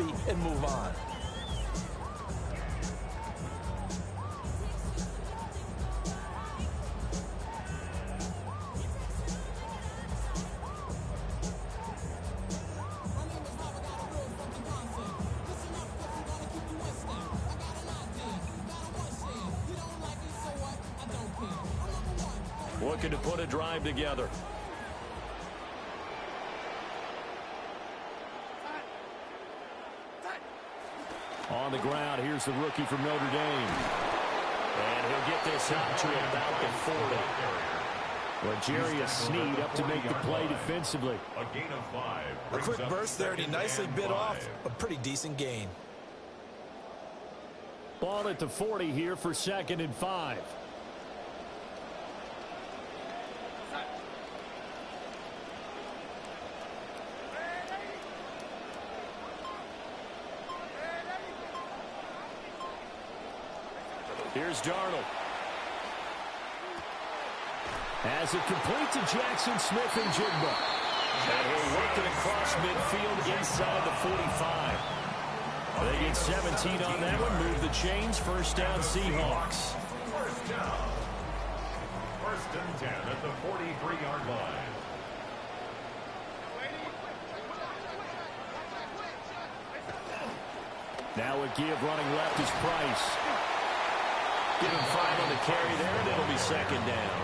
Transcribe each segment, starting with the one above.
happy and move on. Looking to put a drive together. On the ground, here's the rookie from Notre Dame. And he'll get this up to about the 40. L'Jarius Sneed up to make the play defensively. A gain of 5. A quick burst there, and he nicely bit off a pretty decent gain. Ball at the 40 here for 2nd and 5. Here's Darnold. As it complete to Jackson Smith and Jigba. And he'll work it across midfield inside the 45. They get 17 on that one. Move the chains. First down, Seahawks. First down. 1st and 10 at the 43-yard line. Now a give running left is Price. Give him 5 on the carry there, and it'll be 2nd down.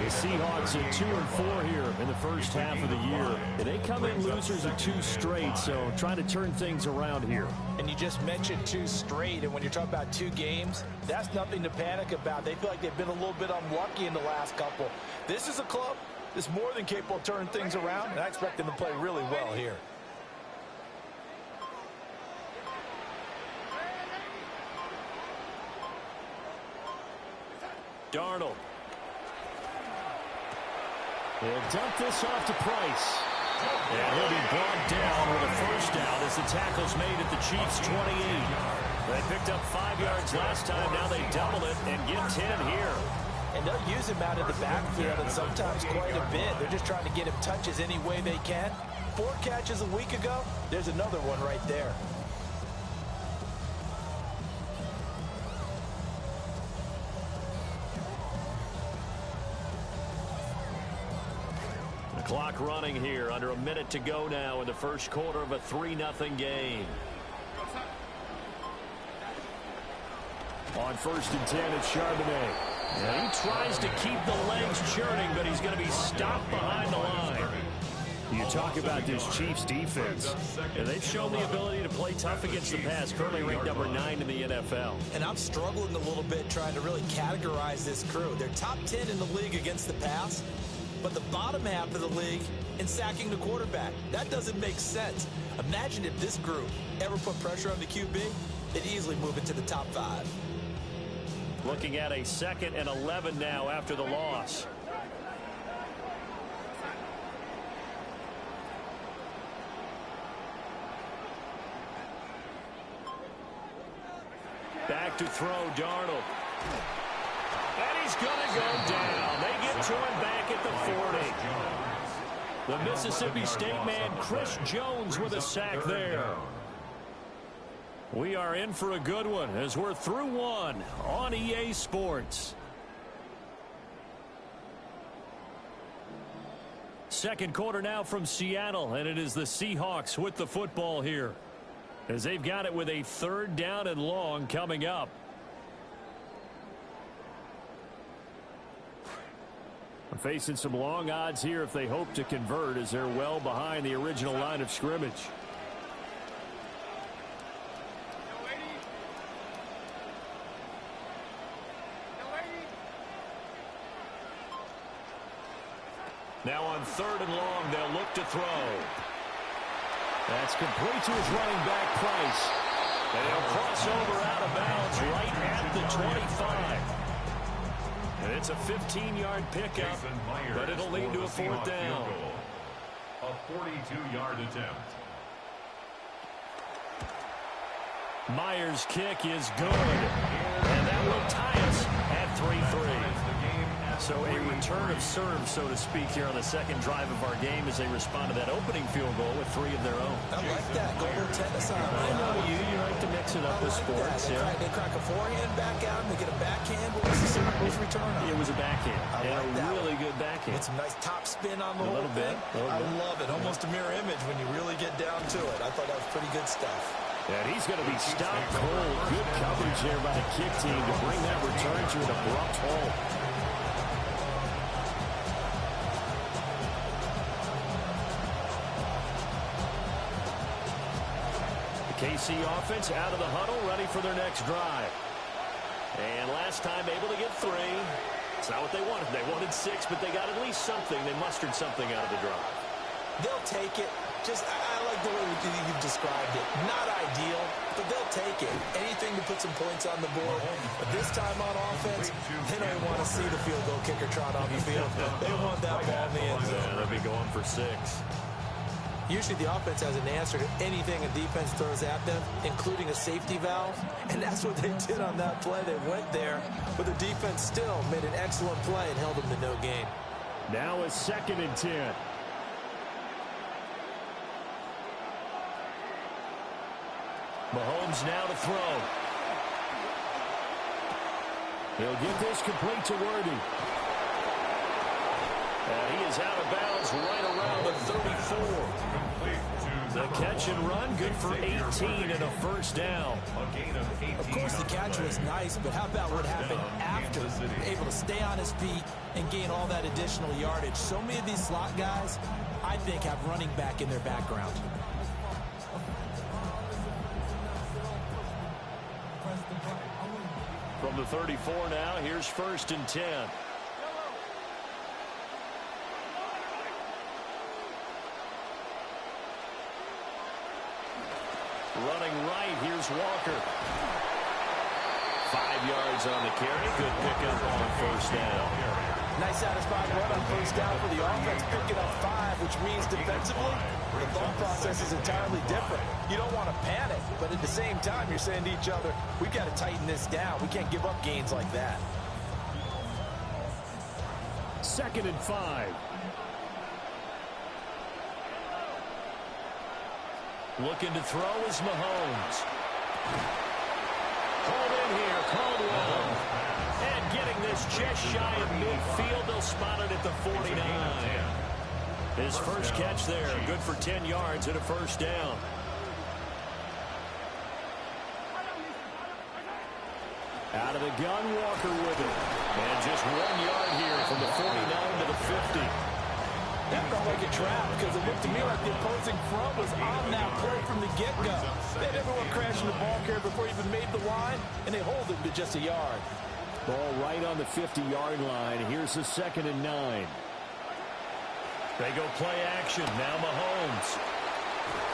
The Seahawks are 2-4 here in the first half of the year. They come in losers of 2 straight, so trying to turn things around here. And you just mentioned 2 straight, and when you're talking about 2 games, that's nothing to panic about. They feel like they've been a little bit unlucky in the last couple. This is a club that's more than capable of turning things around, and I expect them to play really well here. Darnold. He'll dump this off to Price. And he'll be brought down with a first down as the tackle's made at the Chiefs' 28. They picked up 5 yards last time. Now they double it and get 10 here. And they'll use him out of the backfield and sometimes quite a bit. They're just trying to get him touches any way they can. 4 catches a week ago. There's another one right there. Clock running here. Under a minute to go now in the first quarter of a 3-0 game. On 1st and 10, it's Charbonnet. And he tries to keep the legs churning, but he's going to be stopped behind the line. You talk about this Chiefs defense, and they've shown the ability to play tough against the pass, currently ranked number 9 in the NFL. And I'm struggling a little bit trying to really categorize this crew. They're top 10 in the league against the pass, but the bottom half of the league in sacking the quarterback. That doesn't make sense. Imagine if this group ever put pressure on the QB, they'd easily move into the top 5. Looking at a 2nd and 11 now after the loss. Back to throw, Darnold. And he's going to go down. They get to him back at the 40. The Mississippi State man, Chris Jones, with a sack there. We are in for a good one as we're through one on EA Sports. Second quarter now from Seattle, and it is the Seahawks with the football here, as they've got it with a 3rd down and long coming up. Facing some long odds here if they hope to convert, as they're well behind the original line of scrimmage. Now on 3rd and long, they'll look to throw. That's complete to his running back, Price. And he'll cross over out of bounds right at the 25. And it's a 15-yard pickup, but it'll lead to a 4th down. A 42-yard attempt. Myers' kick is good. And that will tie us at 3-3. So a return of serve, so to speak, here on the second drive of our game as they respond to that opening field goal with 3 of their own. I like that. Go a little tennis on. I know you like to mix it up with sports. They crack a forehand back out, and they get a backhand. What was the return on? It was a backhand. And a really good backhand. With some nice top spin on the whole thing. I love it. Almost a mirror image when you really get down to it. I thought that was pretty good stuff. And he's going to be stopped cold. Good coverage there by the kick team to bring that return to an abrupt halt. The KC offense out of the huddle, ready for their next drive. And last time able to get 3. It's not what they wanted. They wanted 6, but they got at least something. They mustered something out of the drive. They'll take it. I like the way you've described it. Not ideal, but they'll take it. Anything to put some points on the board. But this time on offense, they don't want to see the field goal kicker trot on the field. They want that ball in the end zone. Yeah, they'll be going for 6. Usually the offense has an answer to anything a defense throws at them, including a safety valve. And that's what they did on that play. They went there, but the defense still made an excellent play and held them to no gain. Now a 2nd and 10. Mahomes now to throw. He'll get this complete to Worthy. And he is out of bounds right around the 34. The catch and run, good for 18 and a first down. Of course, the catch was nice, but how about what happened after? Able to stay on his feet and gain all that additional yardage. So many of these slot guys, I think, have running back in their background. From the 34 now, here's 1st and 10. Running right, here's Walker. 5 yards on the carry. Good pickup on 1st down. Nice satisfying run on 1st down for the offense, picking up 5, which means defensively, the thought process is entirely different. You don't want to panic, but at the same time, you're saying to each other, we've got to tighten this down. We can't give up gains like that. 2nd and 5. Looking to throw is Mahomes. Called in here, Caldwell. And getting this just shy of midfield, they'll spot it at the 49. His first catch there, good for 10 yards and a 1st down. Out of the gun, Walker with it. And just 1 yard here from the 49 to the 50. That felt like a trap because it looked to me like the opposing front was on that play from the get-go. They had everyone crashing the ball carrier before he even made the line, and they hold him to just a yard. Ball right on the 50-yard line. Here's the 2nd and 9. They go play action. Now Mahomes.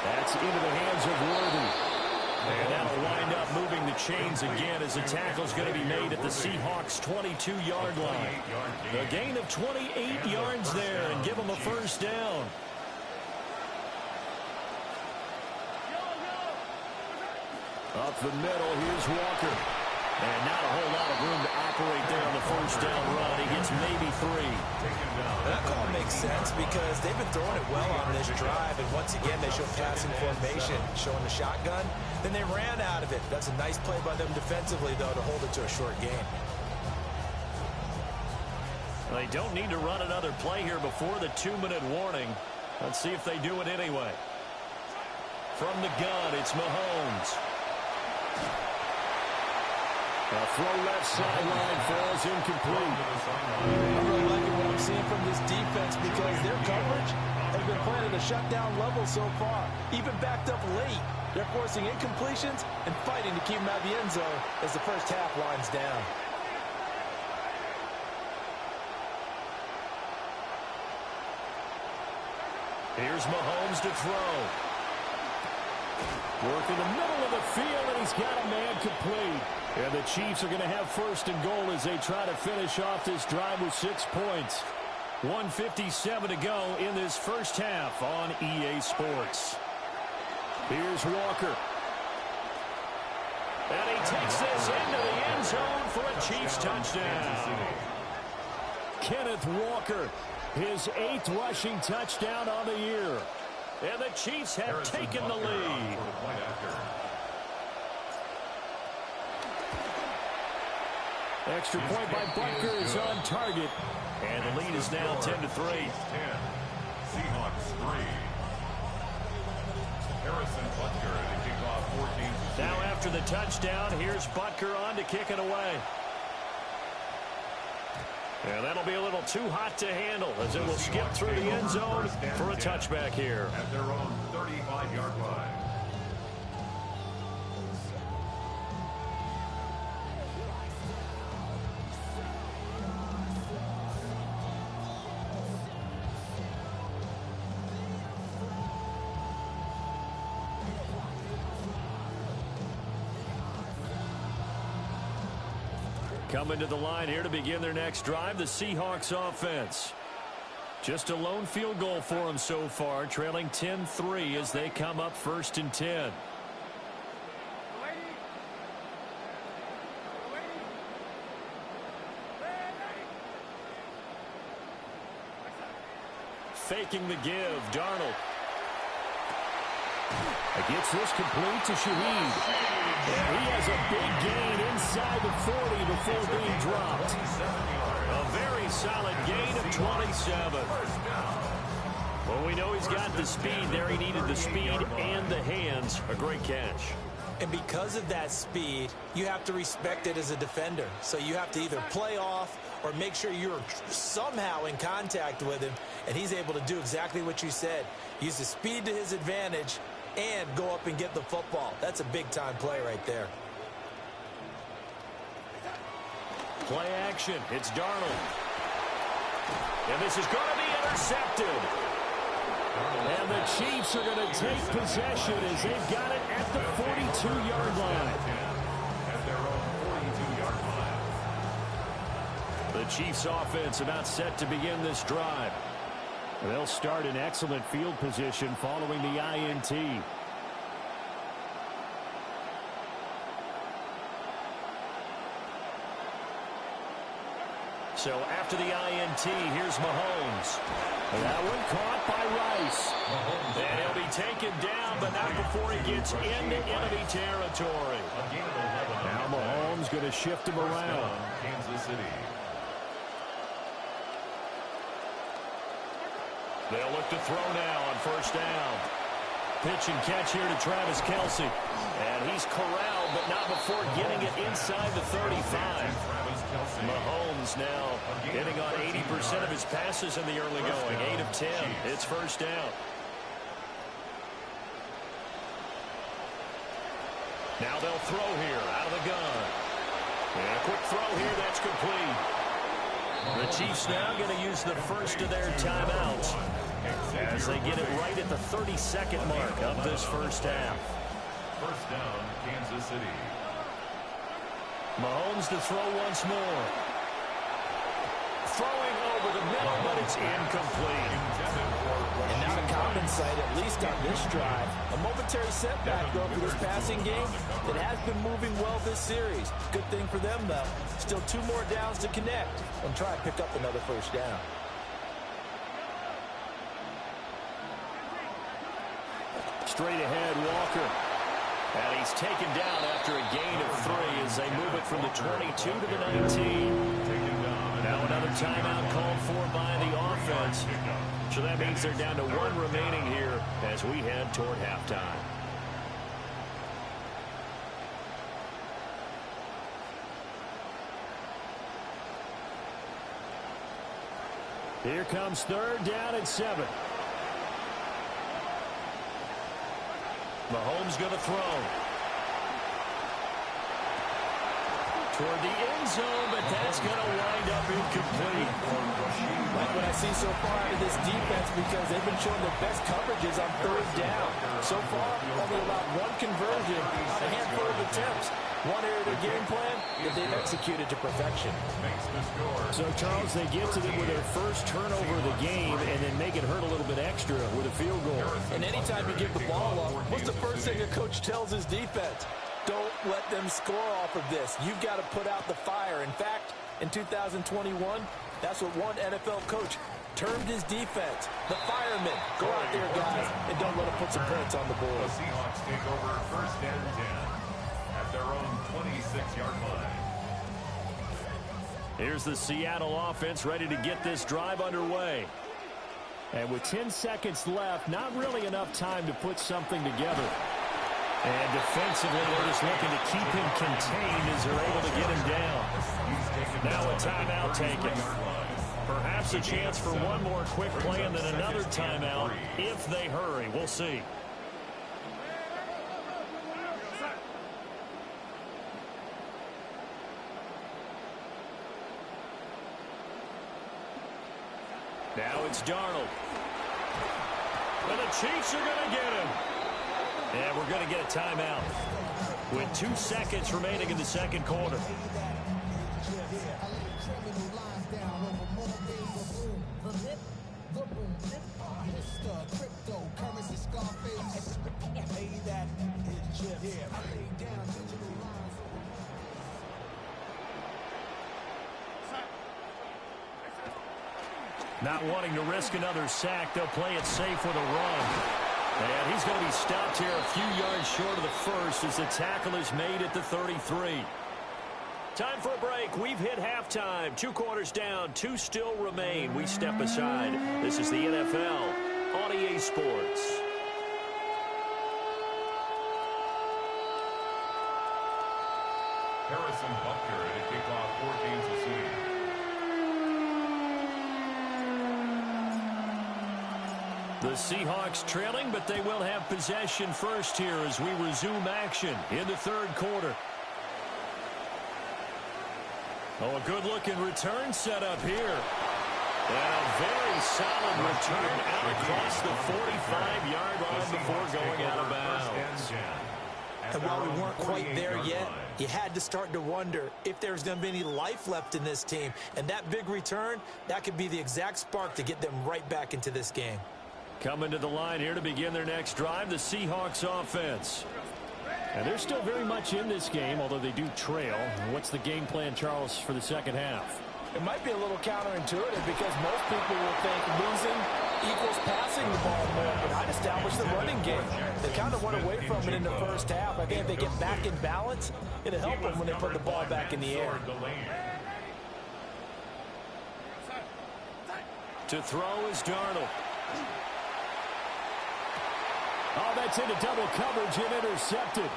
That's into the hands of Worthy. And that'll wind up moving the chains again as the tackle's going to be made at the Seahawks' 22-yard line. A gain of 28 yards there and give them a 1st down. Up the middle, here's Walker. And not a whole lot of room to operate there on the 1st down run. He gets maybe 3. That call makes sense because they've been throwing it well on this drive. And once again, they show passing formation, showing the shotgun. Then they ran out of it. That's a nice play by them defensively, though, to hold it to a short game. They don't need to run another play here before the 2-minute warning. Let's see if they do it anyway. From the gun, it's Mahomes. A throw left sideline falls incomplete. I'm really liking what I'm seeing from this defense because their coverage has been playing at a shutdown level so far. Even backed up late, they're forcing incompletions and fighting to keep them out of the end zone as the first half winds down. Here's Mahomes to throw. Work in the middle of the field, and he's got a man complete. And the Chiefs are going to have 1st and goal as they try to finish off this drive with 6 points. 1:57 to go in this first half on EA Sports. Here's Walker. And he takes this into the end zone for a Chiefs touchdown. Kenneth Walker, his 8th rushing touchdown on the year. And the Chiefs have taken the lead. Extra point by Butker is on target. And the lead is now 10-3. Seahawks 3. Harrison Butker to kick off 14. Now after the touchdown, here's Butker on to kick it away. And that'll be a little too hot to handle as it will skip through the end zone for a touchback here. At their own 35-yard line. Coming to the line here to begin their next drive, the Seahawks offense. Just a lone field goal for them so far, trailing 10-3 as they come up 1st and 10. Faking the give, Darnold. Gets this complete to Shaheed. And he has a big gain inside the 40 before being dropped. A very solid gain of 27. Well, we know he's got the speed there. He needed the speed and the hands. A great catch. And because of that speed, you have to respect it as a defender. So you have to either play off or make sure you're somehow in contact with him. And he's able to do exactly what you said. Use the speed to his advantage and go up and get the football. That's a big-time play right there. Play action. It's Darnold. And this is going to be intercepted. And the Chiefs are going to take possession as they've got it at the 42-yard line. At their own 42-yard line. The Chiefs offense about set to begin this drive. They'll start in excellent field position following the INT. So after the INT, here's Mahomes. That one caught by Rice. And he'll be taken down, but not before he gets into enemy territory. Now Mahomes going to shift him around. Kansas City. They'll look to throw now on 1st down. Pitch and catch here to Travis Kelce. And he's corralled, but not before getting it inside the 35. Mahomes now hitting on 80% of his passes in the early going. 8 of 10. It's 1st down. Now they'll throw here out of the gun. And a quick throw here, that's complete. The Chiefs now going to use the first of their timeouts as they get it right at the 32nd mark of this 1st half. 1st down, Kansas City. Mahomes to throw once more. Throwing over the middle, but it's incomplete. And now to compensate, at least on this drive, a momentary setback, though, for this passing game that has been moving well this series. Good thing for them, though. Still 2 more downs to connect and try and pick up another 1st down. Straight ahead, Walker. And he's taken down after a gain of 3 as they move it from the 22 to the 19. Now another timeout called for by the offense. So that means they're down to 1 remaining here as we head toward halftime. Here comes 3rd down and 7. Mahomes going to throw. Toward the end zone, but that's going to wind up incomplete. Like what I see so far out of this defense, because they've been showing their best coverages on 3rd down. So far, only about 1 conversion on a handful of attempts. One area of their game plan that they've executed to perfection. So, Charles, they get to them with their first turnover of the game and then make it hurt a little bit extra with a field goal. And anytime you give the ball up, what's the first thing a coach tells his defense? Don't let them score off of this. You've got to put out the fire. In fact, in 2021, That's what one NFL coach termed his defense. The firemen. Go out there, guys, and don't let them put some points on the board. The Seahawks take over first and 10 at their own 26-yard line. Here's the Seattle offense ready to get this drive underway. And with 10 seconds left, not really enough time to put something together. And defensively, they're just looking to keep him contained as they're able to get him down. Now a timeout taken. Perhaps a chance for one more quick play and then another timeout if they hurry. We'll see. Now it's Darnold. And the Chiefs are going to get him. And we're going to get a timeout with 2 seconds remaining in the second quarter. Not wanting to risk another sack, they'll play it safe with a run. And he's going to be stopped here a few yards short of the first as the tackle is made at the 33. Time for a break. We've hit halftime. 2 quarters down, 2 still remain. We step aside. This is the NFL on EA Sports. Harrison Butker to kick off 4 games this season. The Seahawks trailing, but they will have possession first here as we resume action in the third quarter. Oh, a good-looking return set up here. And a very solid return out across the 45-yard line before going out of bounds. And while we weren't quite there yet, you had to start to wonder if there's going to be any life left in this team. And that big return, that could be the exact spark to get them right back into this game. Coming to the line here to begin their next drive, the Seahawks offense. And they're still very much in this game, although they do trail. What's the game plan, Charles, for the second half? It might be a little counterintuitive because most people will think losing equals passing the ball more, but I'd establish the running game. They kind of went away from it in the first half. I think if they get back in balance, it'll help them when they put the ball back in the air. To throw is Darnold. Oh, that's into double coverage and intercepted.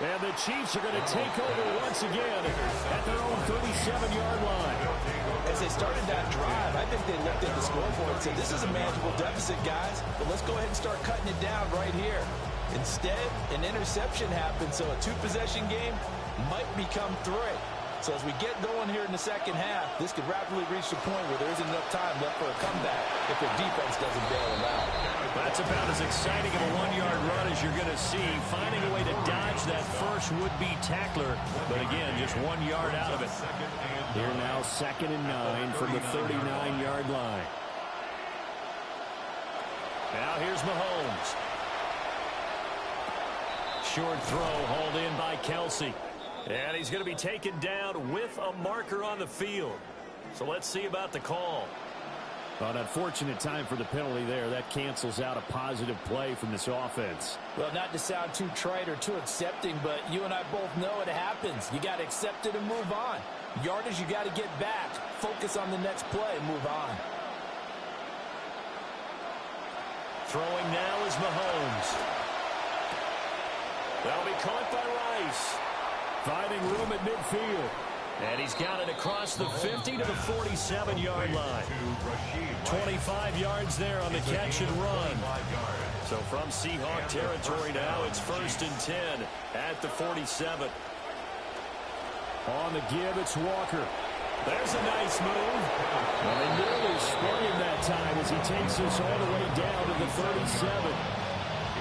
And the Chiefs are going to take over once again at their own 37-yard line. As they started that drive, I think they looked at the scoreboard and said, this is a manageable deficit, guys, but let's go ahead and start cutting it down right here. Instead, an interception happened, so a 2-possession game might become 3. So as we get going here in the second half, this could rapidly reach the point where there isn't enough time left for a comeback if their defense doesn't bail them out. That's about as exciting of a 1-yard run as you're going to see, finding a way to dodge that first would-be tackler. But again, just 1 yard out of it. Here now, 2nd and 9 from the 39-yard line. Now here's Mahomes. Short throw hauled in by Kelsey. And he's going to be taken down with a marker on the field. So let's see about the call. Well, an unfortunate time for the penalty there. That cancels out a positive play from this offense. Well, not to sound too trite or too accepting, but you and I both know it happens. You got to accept it and move on. Yardage, you got to get back. Focus on the next play. Move on. Throwing now is Mahomes. That'll be caught by Rice. Finding room at midfield. And he's got it across the 50 to the 47-yard line. 25 yards there on the catch and run. So from Seahawk territory now, it's 1st and 10 at the 47. On the give, it's Walker. There's a nice move. Well, they nearly sprung him that time as he takes us all the way down to the 37.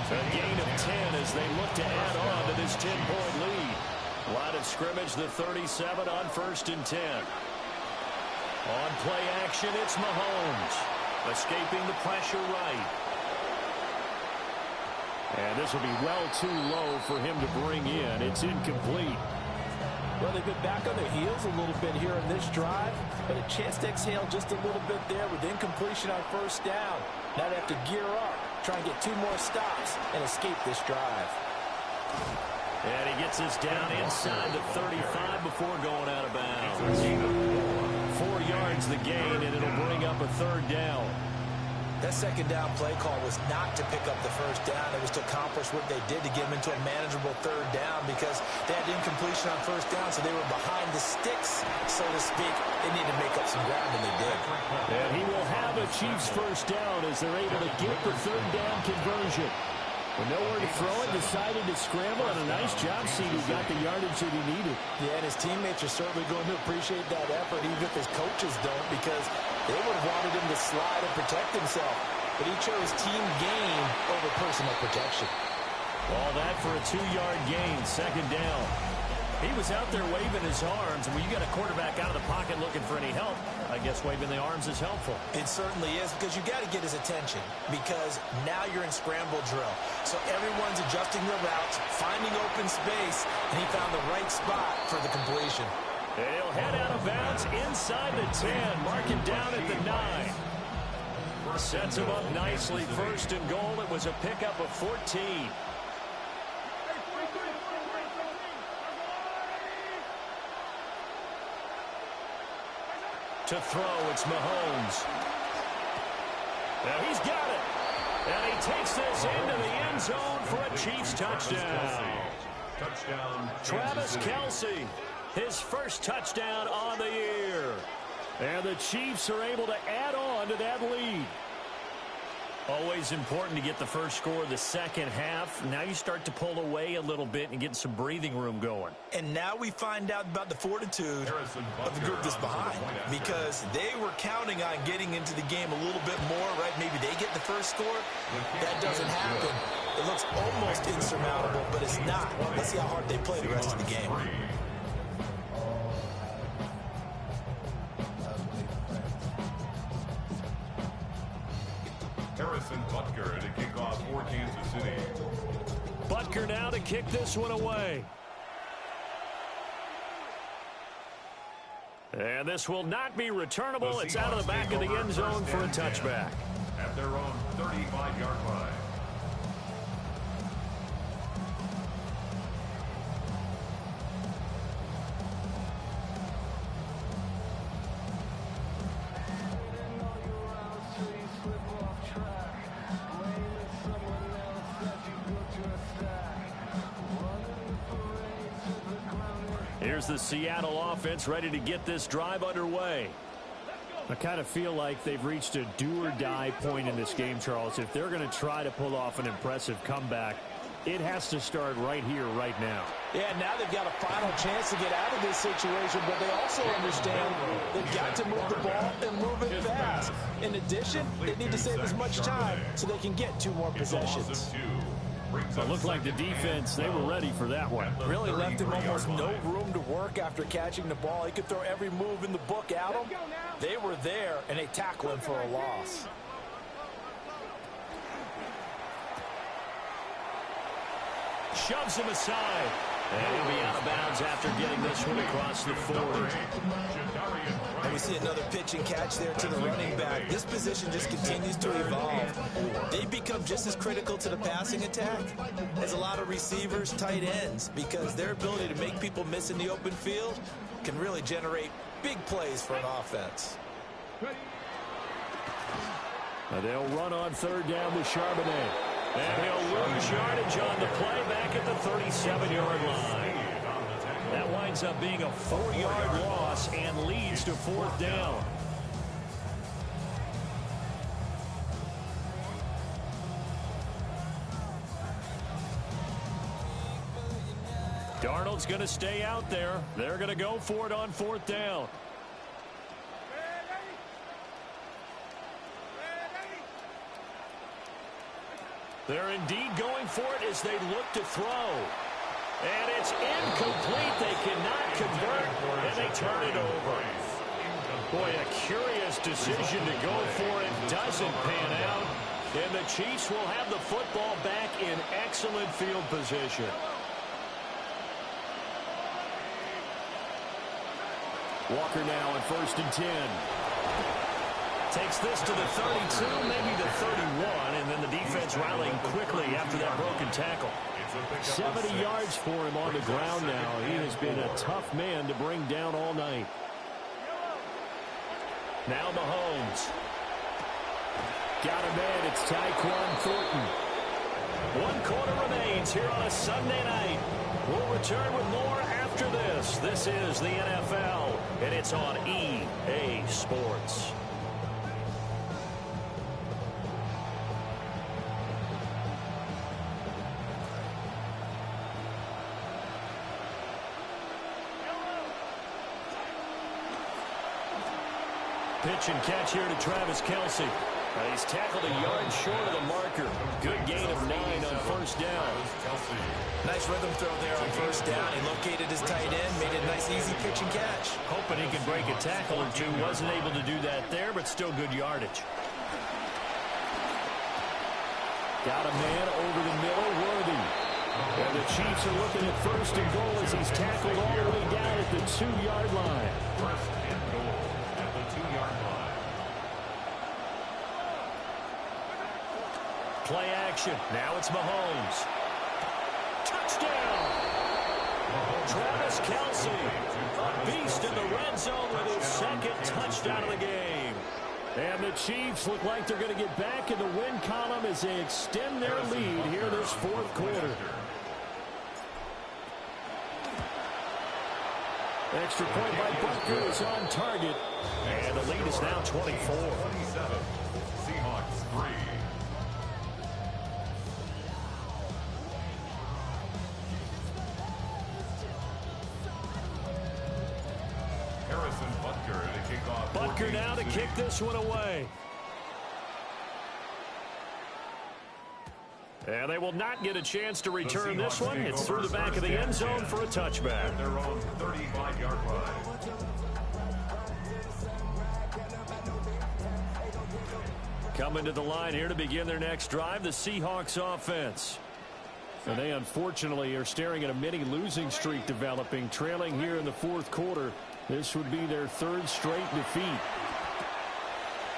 A gain of 10 as they look to add on to this 10-point lead. Line of scrimmage, the 37 on 1st and 10. On play action, it's Mahomes. Escaping the pressure right. And this will be well too low for him to bring in. It's incomplete. Well, they've been back on their heels a little bit here in this drive, but a chance to exhale just a little bit there with incompletion on first down. Now they have to gear up, try and get 2 more stops, and escape this drive. And he gets us down inside the 35 before going out of bounds. 4 yards the gain, and it'll bring up a 3rd down. That second down play call was not to pick up the first down. It was to accomplish what they did to get them into a manageable 3rd down because they had incompletion on first down, so they were behind the sticks, so to speak. They needed to make up some ground, and they did. And he will have a Chiefs first down as they're able to get the 3rd down conversion. With nowhere to throw it, decided to scramble, and a nice job seeing he got the yardage that he needed. Yeah, and his teammates are certainly going to appreciate that effort, even if his coaches don't, because they would have wanted him to slide and protect himself. But he chose team gain over personal protection. All that for a 2-yard gain, 2nd down. He was out there waving his arms. When you got a quarterback out of the pocket looking for any help, I guess waving the arms is helpful. It certainly is, because you got to get his attention, because now you're in scramble drill. So everyone's adjusting their routes, finding open space, and he found the right spot for the completion. And he'll head out of bounds inside the 10, marking down at the 9. Sets him up nicely. 1st and goal. It was a pickup of 14. To throw, it's Mahomes. Now he's got it. And he takes this into the end zone for a Chiefs touchdown. Travis Kelce, his first touchdown on the year. And the Chiefs are able to add on to that lead. Always important to get the first score of the second half. Now you start to pull away a little bit and get some breathing room going. And now we find out about the fortitude of the group that's behind, because they were counting on getting into the game a little bit more, right? Maybe they get the first score. That doesn't happen. It looks almost insurmountable, but it's not. Let's see how hard they play the rest of the game. Butker to kick off for Kansas City. Butker now to kick this one away. And this will not be returnable. It's out of the back of the end zone for a touchback. At their own 35-yard line. Here's the Seattle offense ready to get this drive underway. I kind of feel like they've reached a do-or-die point in this game, Charles. If they're going to try to pull off an impressive comeback, it has to start right here, right now. Yeah, now they've got a final chance to get out of this situation, but they also understand they've got to move the ball and move it fast. In addition, they need to save as much time so they can get 2 more possessions. It looked like the defense, they were ready for that one. Really left him almost no room to work after catching the ball. He could throw every move in the book at him. They were there, and they tackle him for a loss. Shoves him aside. And he'll be out of bounds after getting this one across the 40. And we see another pitch and catch there to the running back. This position just continues to evolve. They become just as critical to the passing attack as a lot of receivers, tight ends, because their ability to make people miss in the open field can really generate big plays for an offense. They'll run on 3rd down with Charbonnet. And he'll lose yardage on the play back at the 37-yard line. That winds up being a 4-yard loss and leads to 4th down. Darnold's going to stay out there. They're going to go for it on 4th down. They're indeed going for it as they look to throw. And it's incomplete. They cannot convert, and they turn it over. Boy, a curious decision to go for it. Doesn't pan out. And the Chiefs will have the football back in excellent field position. Walker now on 1st and 10. Takes this to the 32, maybe the 31, and then the defense rallying quickly after that broken tackle. 70 yards for him on the ground now. He has been a tough man to bring down all night. Now Mahomes. Got a man. It's Tyquan Thornton. 1 quarter remains here on a Sunday night. We'll return with more after this. This is the NFL, and it's on EA Sports. Pitch and catch here to Travis Kelce. He's tackled a yard short of the marker. Good gain of 9 on 1st down. Nice rhythm throw there on 1st down. He located his tight end, made it a nice, easy pitch and catch. Hoping he could break a tackle or two. Wasn't able to do that there, but still good yardage. Got a man over the middle, Worthy. And the Chiefs are looking at 1st and goal as he's tackled all the way down at the 2-yard line. 1st and goal at the 2-yard line. Play action. Now it's Mahomes. Touchdown! Travis Kelce, a beast in the red zone with his 2nd touchdown of the game. And the Chiefs look like they're going to get back in the win column as they extend their lead here this 4th quarter. Extra point by Butker is on target. And the lead is now 24. 27. Seahawks 3. Butker now to kick this one away. And they will not get a chance to return this one. It's through the back of the end zone for a touchback. Their own 35-yard line. Coming to the line here to begin their next drive, the Seahawks offense. And they unfortunately are staring at a mini losing streak developing, trailing here in the 4th quarter. This would be their 3rd straight defeat.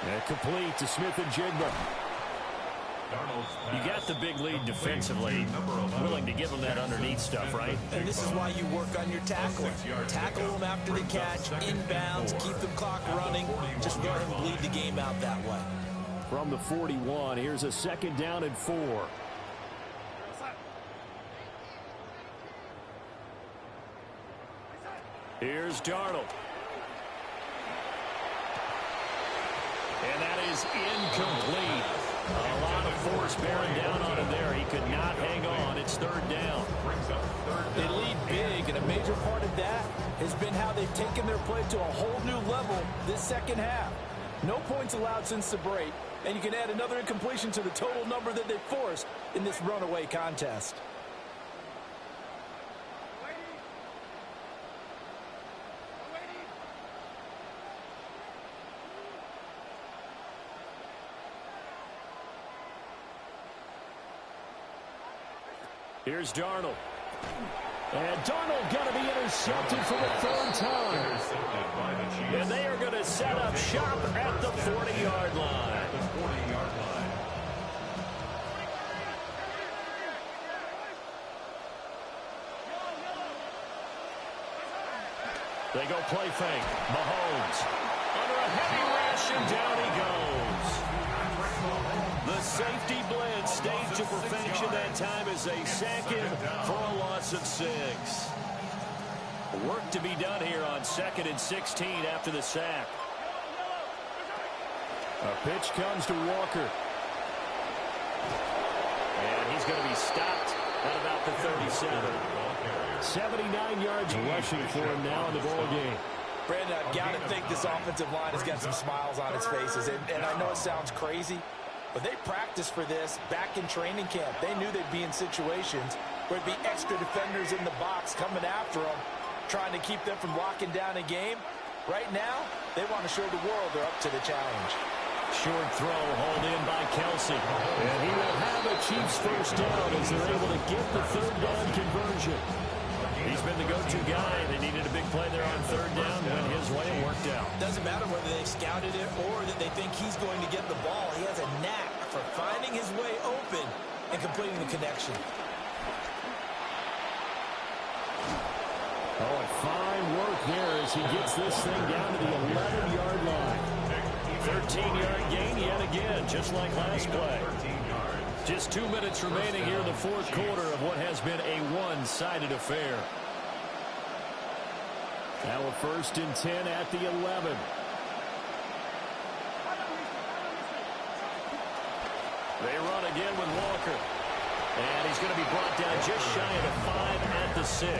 And complete to Smith and Jigba. You got the big lead defensively. Willing to give them that underneath stuff, right? And this is why you work on your tackling. Tackle them after the catch, inbounds, keep the clock running. Just go ahead and bleed the game out that way. From the 41, here's a 2nd down and 4. Here's Darnold. And that is incomplete. A lot of force bearing down on him there. He could not hang on. It's 3rd down. They lead big, and a major part of that has been how they've taken their play to a whole new level this 2nd half. No points allowed since the break, and you can add another incompletion to the total number that they forced in this runaway contest. Here's Darnold. And Darnold going to be intercepted for the 3rd time. And they are going to set up shop at the 40-yard line. They go play fake. Mahomes under a heavy rush, and down he goes. The safety blitz staged to perfection that time as they sack him for a loss of 6. Work to be done here on 2nd and 16 after the sack. A pitch comes to Walker. And he's going to be stopped at about the 37. 79 yards rushing for him now in the ball game. Brandon, I've got to think this offensive line has got some smiles on its faces. And I know it sounds crazy, but they practiced for this back in training camp. They knew they'd be in situations where there'd be extra defenders in the box coming after them, trying to keep them from locking down a game. Right now, they want to show the world they're up to the challenge. Short throw hauled in by Kelce. And he will have a Chiefs 1st down as they're able to get the 3rd down conversion. He's been the go-to guy. They needed a big play there on third down. Went his way and worked out. Doesn't matter whether they scouted it or that they think he's going to get the ball. He has a knack for finding his way open and completing the connection. Oh, and fine work there as he gets this thing down to the 11-yard line. 13-yard gain yet again, just like last play. Just 2 minutes remaining here in the fourth quarter of what has been a one-sided affair. Now a 1st and 10 at the 11. They run again with Walker. And he's going to be brought down just shy of the 5 at the 6.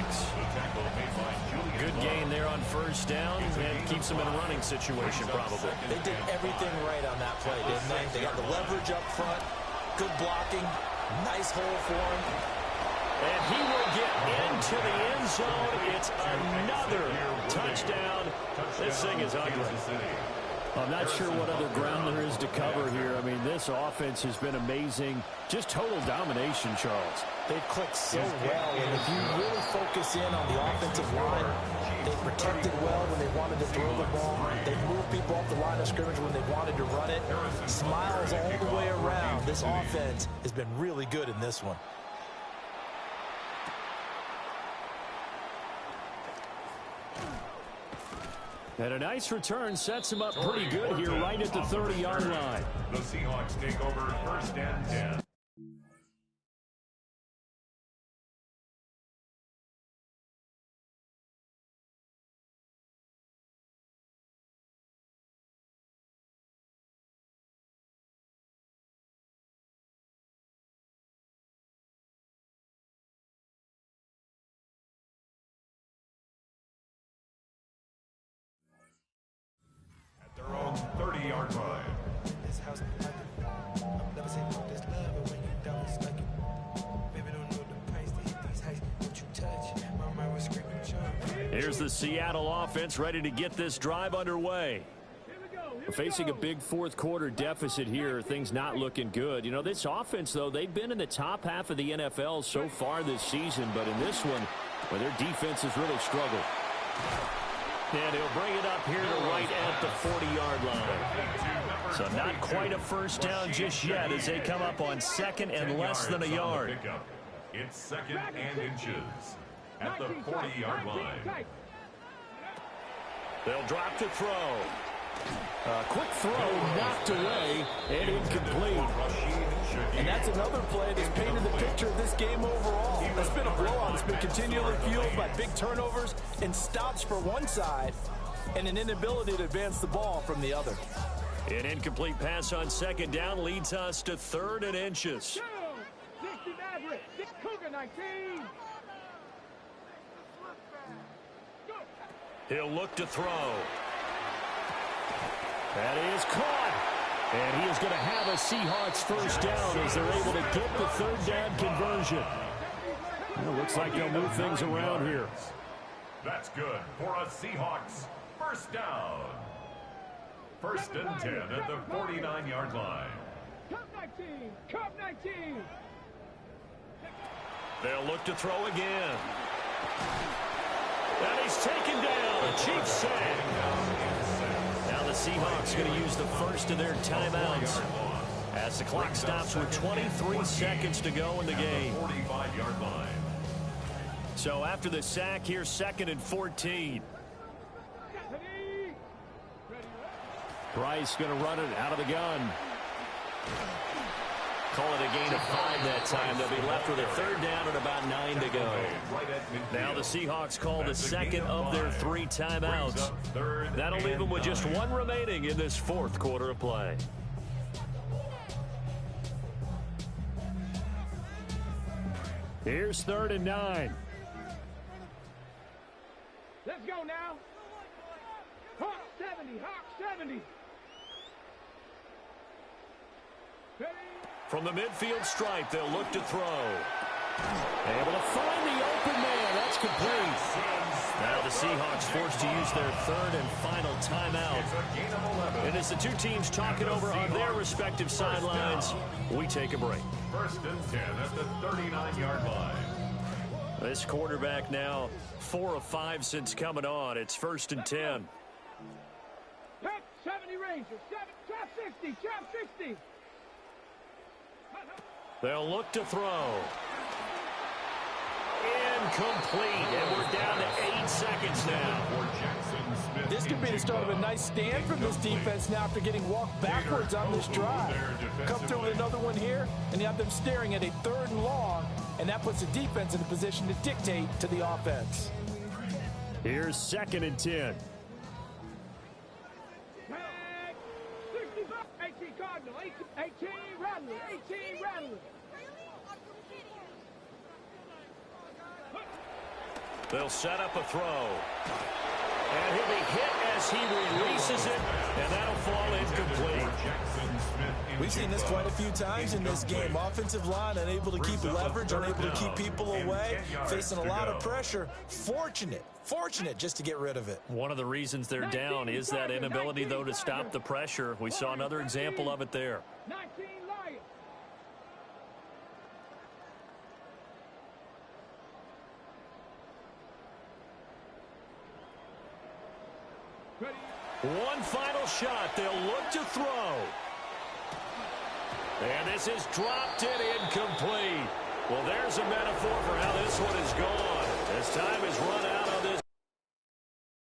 Good gain there on 1st down and keeps him in a running situation probably. They did everything right on that play, didn't they? They got the leverage up front, good blocking, nice hole for him. And he will get into the end zone. It's another touchdown. This thing is ugly. I'm not sure what other ground there is to cover here. I mean, this offense has been amazing. Just total domination, Charles. They've clicked so well, and if you really focus in on the offensive line, they protected well when they wanted to throw the ball. They moved people off the line of scrimmage when they wanted to run it. Smiles all the way around. This offense has been really good in this one. And a nice return sets him up pretty good here right at the 30-yard line. The Seahawks take over 1st and 10. Their own 30-yard line. This house like it. I've never seen no this love, but when you don't, it's like it. Baby, don't know the price to hit these heights. Don't you touch. My mind was screaming, jump. Here's the Seattle offense ready to get this drive underway. Facing a big fourth quarter deficit here, things not looking good. You know, this offense, though, they've been in the top half of the NFL so far this season, but in this one, well, their defense has really struggled. And he'll bring it up here to right at the 40-yard line. So not quite a first down just yet as they come up on 2nd and less than a yard. It's 2nd and inches at the 40-yard line. They'll drop to throw. Quick throw knocked away and incomplete. And that's another play that's painted the picture of this game overall. It's been a blowout. It's been continually fueled by big turnovers and stops for one side and an inability to advance the ball from the other. An incomplete pass on 2nd down leads us to 3rd and inches. He'll look to throw. That is caught. And he is going to have a Seahawks first down as they're able to get the 3rd down conversion. Well, looks like they'll move things around here. That's good for a Seahawks first down. 1st and 10 at the 49-yard line. Cup 19. They'll look to throw again. And he's taken down. The Chiefs say. Now the Seahawks going to use the first of their timeouts as the clock stops with 23 seconds to go in the game. 45-yard line. So after the sack, here's 2nd and 14. Bryce going to run it out of the gun. Call it a gain of 5 that time. They'll be left with a 3rd down and about 9 to go. Now the Seahawks call the 2nd of their 3 timeouts. That'll leave them with just 1 remaining in this 4th quarter of play. Here's 3rd and 9. Let's go now. Hawk 70. Hawk 70. From the midfield stripe, they'll look to throw. Able to find the open man. That's complete. Now the Seahawks forced to use their 3rd and final timeout. And as the two teams talk it over on their respective sidelines, we take a break. 1st and 10 at the 39-yard line. This quarterback now 4 of 5 since coming on. It's 1st and 10. Trap 70 Rangers. Trap 60. Trap 60. They'll look to throw. Incomplete. And we're down to 8 seconds now. This could be the start of a nice stand from this defense now after getting walked backwards on this drive. Come through with another one here, and you have them staring at a 3rd and long, and that puts the defense in a position to dictate to the offense. Here's 2nd and 10. 65. 18 Cardinal. 18 Rattler. 18 Rattler. They'll set up a throw. And he'll be hit as he releases it, and that'll fall incomplete. We've seen this quite a few times in this game. Offensive line unable to keep leverage, unable to keep people away, facing a lot of pressure. Fortunate just to get rid of it. One of the reasons they're down is that inability, though, to stop the pressure. We saw another example of it there. 19 Lions. One final shot. They'll look to throw. And this is dropped in incomplete. Well, there's a metaphor for how this one is gone. As time is run out